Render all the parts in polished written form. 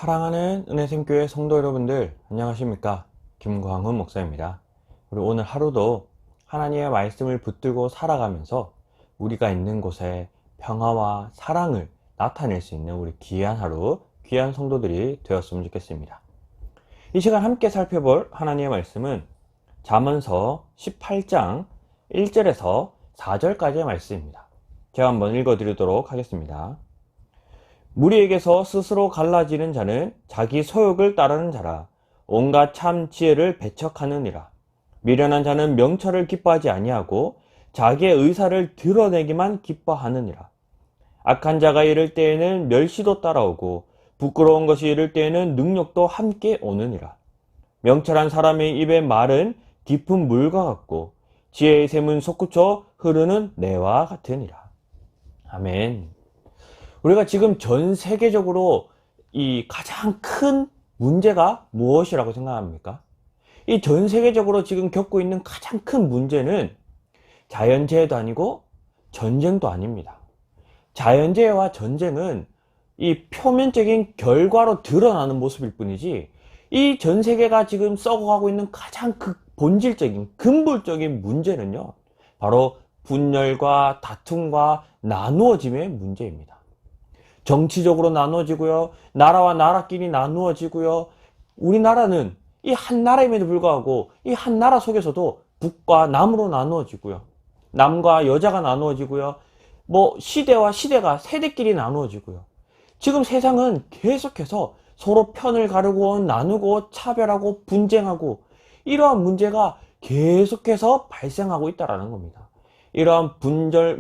사랑하는 은혜샘교회 성도 여러분들, 안녕하십니까? 김광훈 목사입니다. 우리 오늘 하루도 하나님의 말씀을 붙들고 살아가면서 우리가 있는 곳에 평화와 사랑을 나타낼 수 있는 우리 귀한 하루, 귀한 성도들이 되었으면 좋겠습니다. 이 시간 함께 살펴볼 하나님의 말씀은 잠언서 18장 1절에서 4절까지의 말씀입니다. 제가 한번 읽어드리도록 하겠습니다. 무리에게서 스스로 갈라지는 자는 자기 소욕을 따르는 자라. 온갖 참 지혜를 배척하느니라. 미련한 자는 명철을 기뻐하지 아니하고 자기의 의사를 드러내기만 기뻐하느니라. 악한 자가 이를 때에는 멸시도 따라오고 부끄러운 것이 이를 때에는 능력도 함께 오느니라. 명철한 사람의 입의 말은 깊은 물과 같고 지혜의 샘은 솟구쳐 흐르는 내와 같으니라. 아멘. 우리가 지금 전 세계적으로 이 가장 큰 문제가 무엇이라고 생각합니까? 이 전 세계적으로 지금 겪고 있는 가장 큰 문제는 자연재해도 아니고 전쟁도 아닙니다. 자연재해와 전쟁은 이 표면적인 결과로 드러나는 모습일 뿐이지, 이 전 세계가 지금 썩어가고 있는 가장 본질적인 근본적인 문제는요, 바로 분열과 다툼과 나누어짐의 문제입니다. 정치적으로 나누어지고요, 나라와 나라끼리 나누어지고요. 우리나라는 이 한 나라임에도 불구하고 이 한 나라 속에서도 북과 남으로 나누어지고요, 남과 여자가 나누어지고요, 시대와 시대가 세대끼리 나누어지고요. 지금 세상은 계속해서 서로 편을 가르고 나누고 차별하고 분쟁하고, 이러한 문제가 계속해서 발생하고 있다는 겁니다. 이러한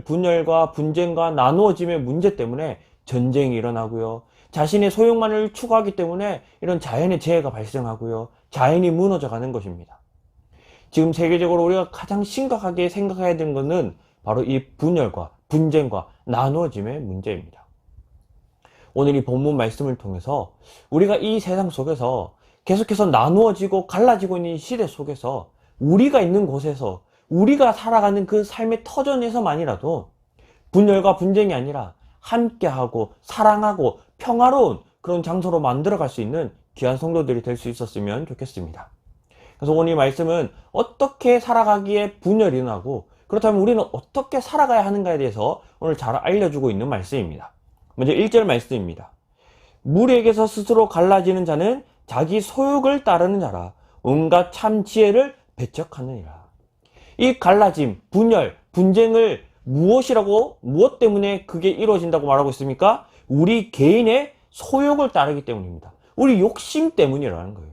분열과 분쟁과 나누어짐의 문제 때문에 전쟁이 일어나고요, 자신의 소욕만을 추구하기 때문에 이런 자연의 재해가 발생하고요, 자연이 무너져 가는 것입니다. 지금 세계적으로 우리가 가장 심각하게 생각해야 되는 것은 바로 이 분열과 분쟁과 나누어짐의 문제입니다. 오늘 이 본문 말씀을 통해서 우리가 이 세상 속에서 계속해서 나누어지고 갈라지고 있는 시대 속에서 우리가 있는 곳에서 우리가 살아가는 그 삶의 터전에서만이라도 분열과 분쟁이 아니라 함께하고 사랑하고 평화로운 그런 장소로 만들어갈 수 있는 귀한 성도들이 될 수 있었으면 좋겠습니다. 그래서 오늘 이 말씀은 어떻게 살아가기에 분열이 일어나고, 그렇다면 우리는 어떻게 살아가야 하는가에 대해서 오늘 잘 알려주고 있는 말씀입니다. 먼저 1절 말씀입니다. 무리에게서 스스로 갈라지는 자는 자기 소욕을 따르는 자라. 온갖 참 지혜를 배척하느니라. 이 갈라짐, 분열, 분쟁을 무엇 때문에 그게 이루어진다고 말하고 있습니까? 우리 개인의 소욕을 따르기 때문입니다. 우리 욕심 때문이라는 거예요.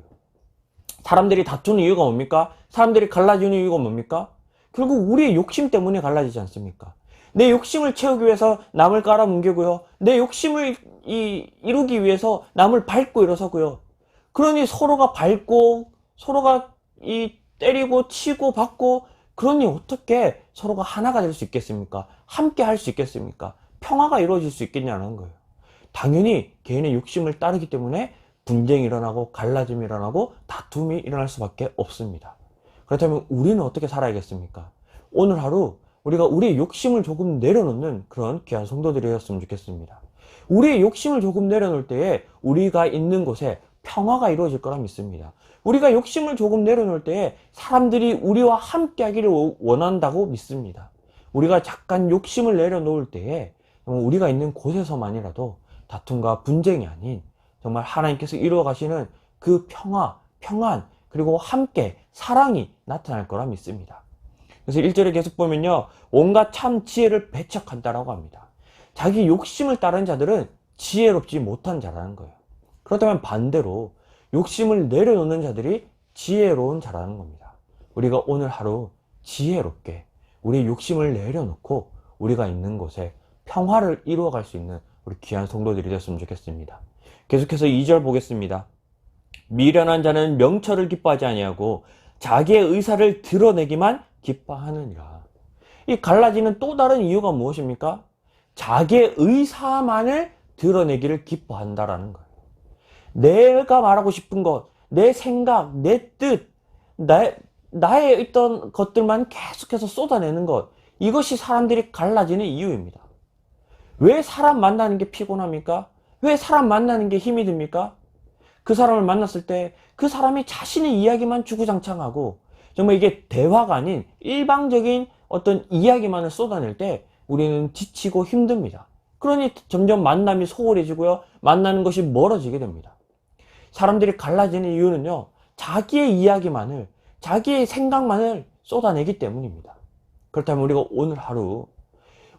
사람들이 다투는 이유가 뭡니까? 사람들이 갈라지는 이유가 뭡니까? 결국 우리의 욕심 때문에 갈라지지 않습니까? 내 욕심을 채우기 위해서 남을 깔아뭉개고요, 내 욕심을 이루기 위해서 남을 밟고 일어서고요. 그러니 서로가 밟고 서로가 때리고 치고 받고, 그러니 어떻게 서로가 하나가 될 수 있겠습니까? 함께 할 수 있겠습니까? 평화가 이루어질 수 있겠냐는 거예요. 당연히 개인의 욕심을 따르기 때문에 분쟁이 일어나고 갈라짐이 일어나고 다툼이 일어날 수밖에 없습니다. 그렇다면 우리는 어떻게 살아야겠습니까? 오늘 하루 우리가 우리의 욕심을 조금 내려놓는 그런 귀한 성도들이었으면 좋겠습니다. 우리의 욕심을 조금 내려놓을 때에 우리가 있는 곳에 평화가 이루어질 거라 믿습니다. 우리가 욕심을 조금 내려놓을 때에 사람들이 우리와 함께 하기를 원한다고 믿습니다. 우리가 잠깐 욕심을 내려놓을 때에 우리가 있는 곳에서만이라도 다툼과 분쟁이 아닌 정말 하나님께서 이루어 가시는 그 평화, 평안, 그리고 함께 사랑이 나타날 거라 믿습니다. 그래서 1절에 계속 보면요, 온갖 참 지혜를 배척한다라고 합니다. 자기 욕심을 따르는 자들은 지혜롭지 못한 자라는 거예요. 그렇다면 반대로 욕심을 내려놓는 자들이 지혜로운 자라는 겁니다. 우리가 오늘 하루 지혜롭게 우리의 욕심을 내려놓고 우리가 있는 곳에 평화를 이루어갈 수 있는 우리 귀한 성도들이 되었으면 좋겠습니다. 계속해서 2절 보겠습니다. 미련한 자는 명철을 기뻐하지 아니하고 자기의 의사를 드러내기만 기뻐하느니라. 이 갈라지는 또 다른 이유가 무엇입니까? 자기의 의사만을 드러내기를 기뻐한다라는 거예요. 내가 말하고 싶은 것, 내 생각, 내 뜻, 나의 있던 것들만 계속해서 쏟아내는 것, 이것이 사람들이 갈라지는 이유입니다. 왜 사람 만나는 게 피곤합니까? 왜 사람 만나는 게 힘이 듭니까? 그 사람을 만났을 때 그 사람이 자신의 이야기만 주구장창하고 정말 이게 대화가 아닌 일방적인 어떤 이야기만을 쏟아낼 때 우리는 지치고 힘듭니다. 그러니 점점 만남이 소홀해지고요. 만나는 것이 멀어지게 됩니다. 사람들이 갈라지는 이유는요. 자기의 이야기만을, 자기의 생각만을 쏟아내기 때문입니다. 그렇다면 우리가 오늘 하루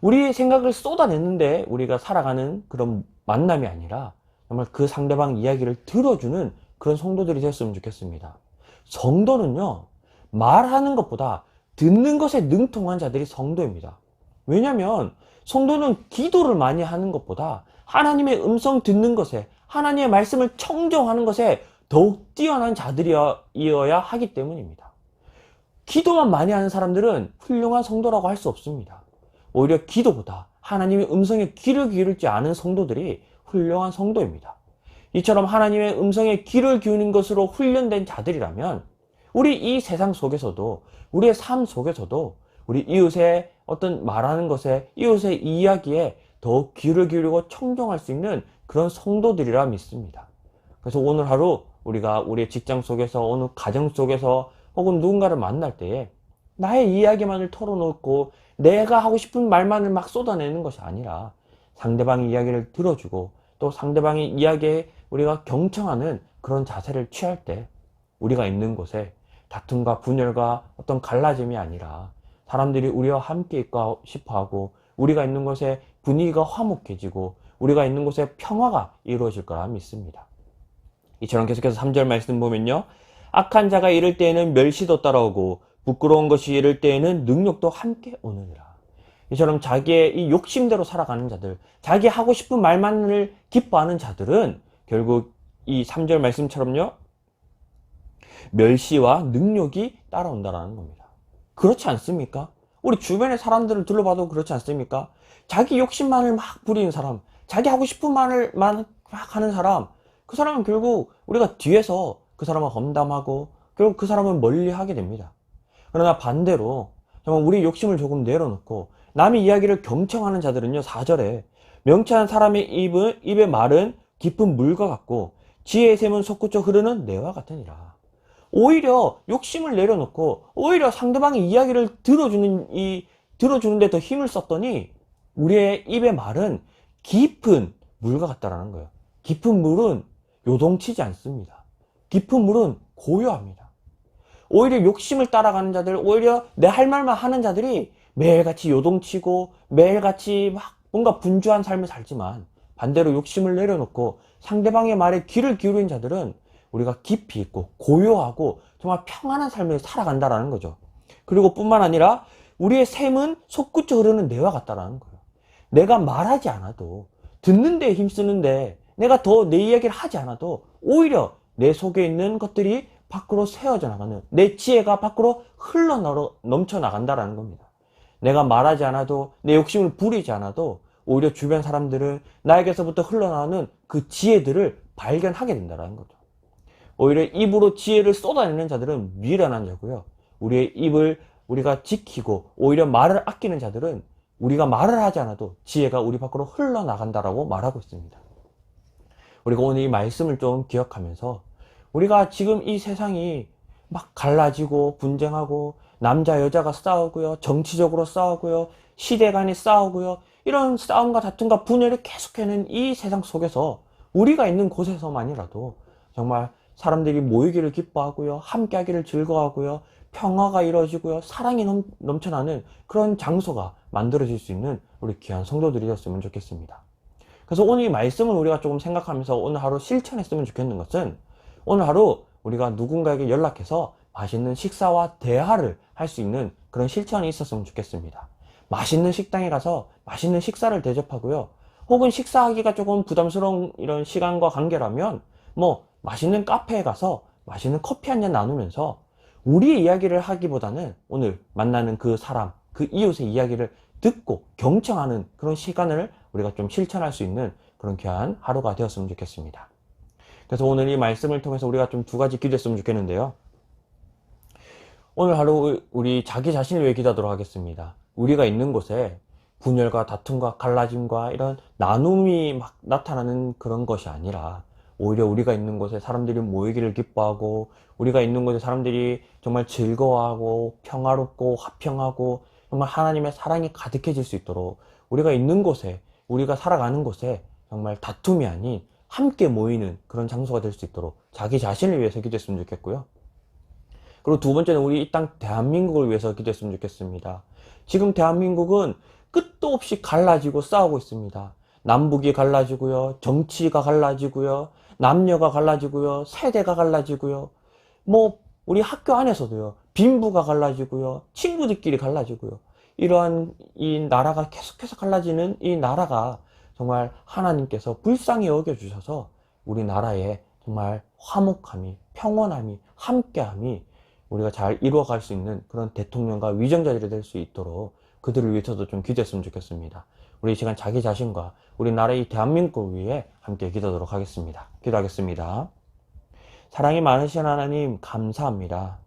우리의 생각을 쏟아냈는데 우리가 살아가는 그런 만남이 아니라 정말 그 상대방 이야기를 들어주는 그런 성도들이 됐으면 좋겠습니다. 성도는요, 말하는 것보다 듣는 것에 능통한 자들이 성도입니다. 왜냐하면 성도는 기도를 많이 하는 것보다 하나님의 음성 듣는 것에, 하나님의 말씀을 청정하는 것에 더욱 뛰어난 자들이어야 하기 때문입니다. 기도만 많이 하는 사람들은 훌륭한 성도라고 할 수 없습니다. 오히려 기도보다 하나님의 음성에 귀를 기울이지 않은 성도들이 훌륭한 성도입니다. 이처럼 하나님의 음성에 귀를 기울이는 것으로 훈련된 자들이라면 우리 이 세상 속에서도, 우리의 삶 속에서도 우리 이웃의 어떤 말하는 것에, 이웃의 이야기에 더욱 귀를 기울이고 청정할 수 있는 그런 성도들이라 믿습니다. 그래서 오늘 하루 우리가 우리의 직장 속에서, 어느 가정 속에서 혹은 누군가를 만날 때에 나의 이야기만을 털어놓고 내가 하고 싶은 말만을 막 쏟아내는 것이 아니라 상대방의 이야기를 들어주고 또 상대방의 이야기에 우리가 경청하는 그런 자세를 취할 때 우리가 있는 곳에 다툼과 분열과 어떤 갈라짐이 아니라 사람들이 우리와 함께 있고 싶어하고 우리가 있는 곳에 분위기가 화목해지고 우리가 있는 곳에 평화가 이루어질 거라 믿습니다. 이처럼 계속해서 3절 말씀 보면요. 악한 자가 이를 때에는 멸시도 따라오고 부끄러운 것이 이를 때에는 능욕도 함께 오느니라. 이처럼 자기의 이 욕심대로 살아가는 자들, 자기 하고 싶은 말만을 기뻐하는 자들은 결국 이 3절 말씀처럼요. 멸시와 능욕이 따라온다는 겁니다. 그렇지 않습니까? 우리 주변의 사람들을 둘러봐도 그렇지 않습니까? 자기 욕심만을 막 부리는 사람, 자기 하고 싶은 말을 막 하는 사람, 그 사람은 결국 우리가 뒤에서 그 사람을 험담하고 결국 그 사람은 멀리하게 됩니다. 그러나 반대로 정말 우리 욕심을 조금 내려놓고 남의 이야기를 경청하는 자들은요. 4절에 명철한 사람의 입의 말은 깊은 물과 같고 지혜의 샘은 솟구쳐 흐르는 내와 같으니라. 오히려 욕심을 내려놓고 오히려 상대방의 이야기를 들어주는데 더 힘을 썼더니 우리의 입의 말은 깊은 물과 같다라는 거예요. 깊은 물은 요동치지 않습니다. 깊은 물은 고요합니다. 오히려 욕심을 따라가는 자들, 오히려 내 할 말만 하는 자들이 매일같이 요동치고 매일같이 막 뭔가 분주한 삶을 살지만 반대로 욕심을 내려놓고 상대방의 말에 귀를 기울인 자들은 우리가 깊이 있고 고요하고 정말 평안한 삶을 살아간다라는 거죠. 그리고 뿐만 아니라 우리의 샘은 솟구쳐 흐르는 내와 같다라는 거예요. 내가 말하지 않아도 듣는 데에 힘쓰는데 내가 더 내 이야기를 하지 않아도 오히려 내 속에 있는 것들이 밖으로 새어져 나가는, 내 지혜가 밖으로 넘쳐 나간다라는 겁니다. 내가 말하지 않아도, 내 욕심을 부리지 않아도 오히려 주변 사람들은 나에게서부터 흘러나오는 그 지혜들을 발견하게 된다는 거죠. 오히려 입으로 지혜를 쏟아내는 자들은 미련한 자고요. 우리의 입을 우리가 지키고 오히려 말을 아끼는 자들은 우리가 말을 하지 않아도 지혜가 우리 밖으로 흘러나간다라고 말하고 있습니다. 우리가 오늘 이 말씀을 좀 기억하면서 우리가 지금 이 세상이 막 갈라지고 분쟁하고 남자 여자가 싸우고요. 정치적으로 싸우고요. 시대 간에 싸우고요. 이런 싸움과 다툼과 분열을 계속하는 이 세상 속에서 우리가 있는 곳에서만이라도 정말 사람들이 모이기를 기뻐하고요. 함께하기를 즐거워하고요. 평화가 이루어지고요. 사랑이 넘쳐나는 그런 장소가 만들어질 수 있는 우리 귀한 성도들이 되었으면 좋겠습니다. 그래서 오늘 이 말씀을 우리가 조금 생각하면서 오늘 하루 실천했으면 좋겠는 것은 오늘 하루 우리가 누군가에게 연락해서 맛있는 식사와 대화를 할 수 있는 그런 실천이 있었으면 좋겠습니다. 맛있는 식당에 가서 맛있는 식사를 대접하고요. 혹은 식사하기가 조금 부담스러운 이런 시간과 관계라면 맛있는 카페에 가서 맛있는 커피 한 잔 나누면서 우리의 이야기를 하기보다는 오늘 만나는 그 사람, 그 이웃의 이야기를 듣고 경청하는 그런 시간을 우리가 좀 실천할 수 있는 그런 귀한 하루가 되었으면 좋겠습니다. 그래서 오늘 이 말씀을 통해서 우리가 좀 두 가지 기도했으면 좋겠는데요. 오늘 하루 우리 자기 자신을 위해 기도하도록 하겠습니다. 우리가 있는 곳에 분열과 다툼과 갈라짐과 이런 나눔이 막 나타나는 그런 것이 아니라 오히려 우리가 있는 곳에 사람들이 모이기를 기뻐하고, 우리가 있는 곳에 사람들이 정말 즐거워하고 평화롭고 화평하고 정말 하나님의 사랑이 가득해질 수 있도록, 우리가 있는 곳에, 우리가 살아가는 곳에 정말 다툼이 아닌 함께 모이는 그런 장소가 될 수 있도록 자기 자신을 위해서 기도했으면 좋겠고요. 그리고 두 번째는 우리 이 땅 대한민국을 위해서 기도했으면 좋겠습니다. 지금 대한민국은 끝도 없이 갈라지고 싸우고 있습니다. 남북이 갈라지고요, 정치가 갈라지고요, 남녀가 갈라지고요, 세대가 갈라지고요, 뭐 우리 학교 안에서도요, 빈부가 갈라지고요, 친구들끼리 갈라지고요. 이러한 이 나라가 계속해서 갈라지는 이 나라가 정말 하나님께서 불쌍히 여겨주셔서 우리나라에 정말 화목함이, 평온함이, 함께함이 우리가 잘 이루어갈 수 있는 그런 대통령과 위정자들이 될 수 있도록 그들을 위해서도 좀 기도했으면 좋겠습니다. 우리 이 시간 자기 자신과 우리나라의 대한민국을 위해 함께 기도하도록 하겠습니다. 기도하겠습니다. 사랑이 많으신 하나님 감사합니다.